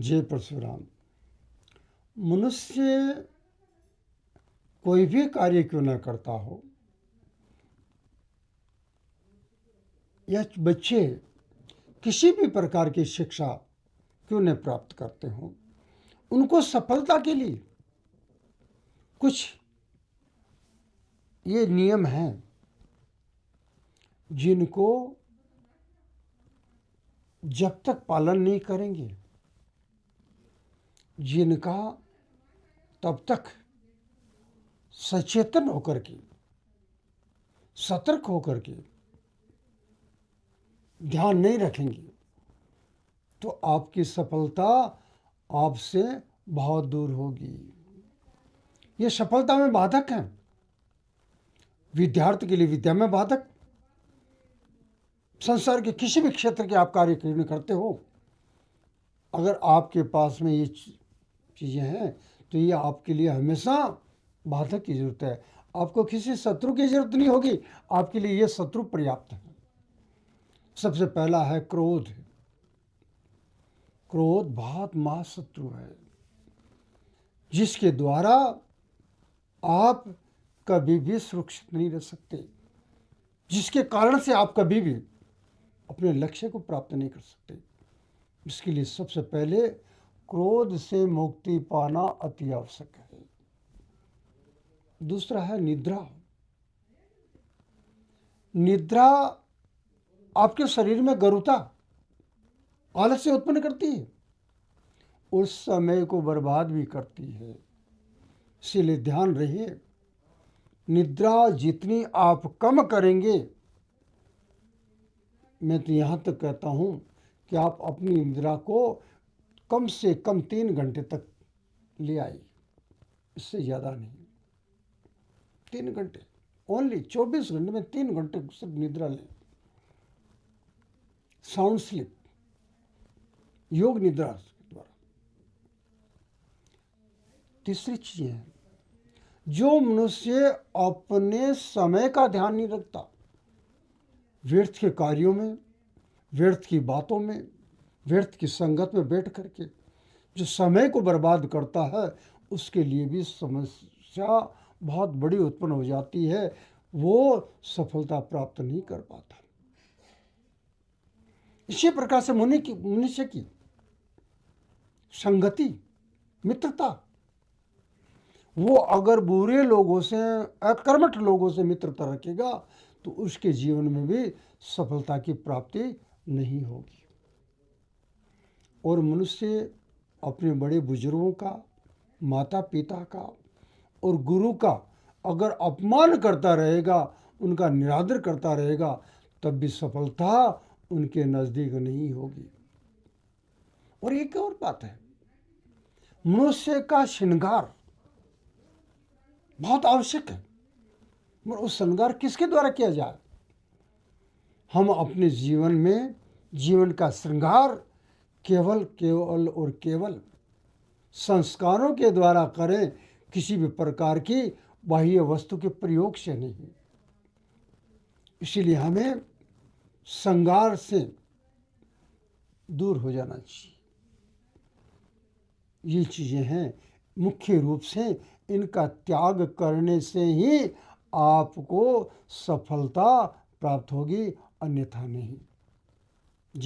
जय परशुराम। मनुष्य कोई भी कार्य क्यों न करता हो या बच्चे किसी भी प्रकार की शिक्षा क्यों न प्राप्त करते हो, उनको सफलता के लिए कुछ ये नियम हैं जिनको जब तक पालन नहीं करेंगे, जिनका तब तक सचेतन होकर के, सतर्क होकर के ध्यान नहीं रखेंगे, तो आपकी सफलता आपसे बहुत दूर होगी। ये सफलता में बाधक है। विद्यार्थी के लिए विद्या में बाधक, संसार के किसी भी क्षेत्र के आप कार्य करते हो, अगर आपके पास में ये चीज़ें हैं तो ये आपके लिए हमेशा बाधक की जरूरत है। आपको किसी शत्रु की जरूरत नहीं होगी, आपके लिए ये शत्रु पर्याप्त है। सबसे पहला है क्रोध। क्रोध बहुत महाशत्रु है, जिसके द्वारा आप कभी भी सुरक्षित नहीं रह सकते, जिसके कारण से आप कभी भी अपने लक्ष्य को प्राप्त नहीं कर सकते। इसके लिए सबसे पहले क्रोध से मुक्ति पाना अति आवश्यक है। दूसरा है निद्रा। निद्रा आपके शरीर में गरुता, आलस्य उत्पन्न करती है, उस समय को बर्बाद भी करती है। इसीलिए ध्यान रहे, निद्रा जितनी आप कम करेंगे, मैं तो यहाँ तक कहता हूँ कि आप अपनी निद्रा को कम से कम 3 घंटे तक ले आइए, इससे ज़्यादा नहीं। 3 घंटे ओनली, 24 घंटे में 3 घंटे सिर्फ निद्रा लें। साउंड स्लीप, योग निद्रा द्वारा। तीसरी चीज है, जो मनुष्य अपने समय का ध्यान नहीं रखता, व्यर्थ के कार्यों में, व्यर्थ की बातों में, व्यर्थ की संगत में बैठ करके जो समय को बर्बाद करता है, उसके लिए भी समस्या बहुत बड़ी उत्पन्न हो जाती है। वो सफलता प्राप्त नहीं कर पाता। इसी प्रकार से मनुष्य की संगति, मित्रता, वो अगर बुरे लोगों से, अकर्मठ लोगों से मित्रता रखेगा तो उसके जीवन में भी सफलता की प्राप्ति नहीं होगी। और मनुष्य अपने बड़े बुजुर्गों का, माता पिता का और गुरु का अगर अपमान करता रहेगा, उनका निरादर करता रहेगा, तब भी सफलता उनके नज़दीक नहीं होगी। और एक और बात है, मनुष्य का श्रृंगार बहुत आवश्यक है, मगर उस श्रृंगार किसके द्वारा किया जाए? हम अपने जीवन में जीवन का श्रृंगार केवल और केवल संस्कारों के द्वारा करें, किसी भी प्रकार की बाह्य वस्तु के प्रयोग से नहीं। इसीलिए हमें श्रृंगार से दूर हो जाना चाहिए। ये चीज़ें हैं, मुख्य रूप से इनका त्याग करने से ही आपको सफलता प्राप्त होगी, अन्यथा नहीं।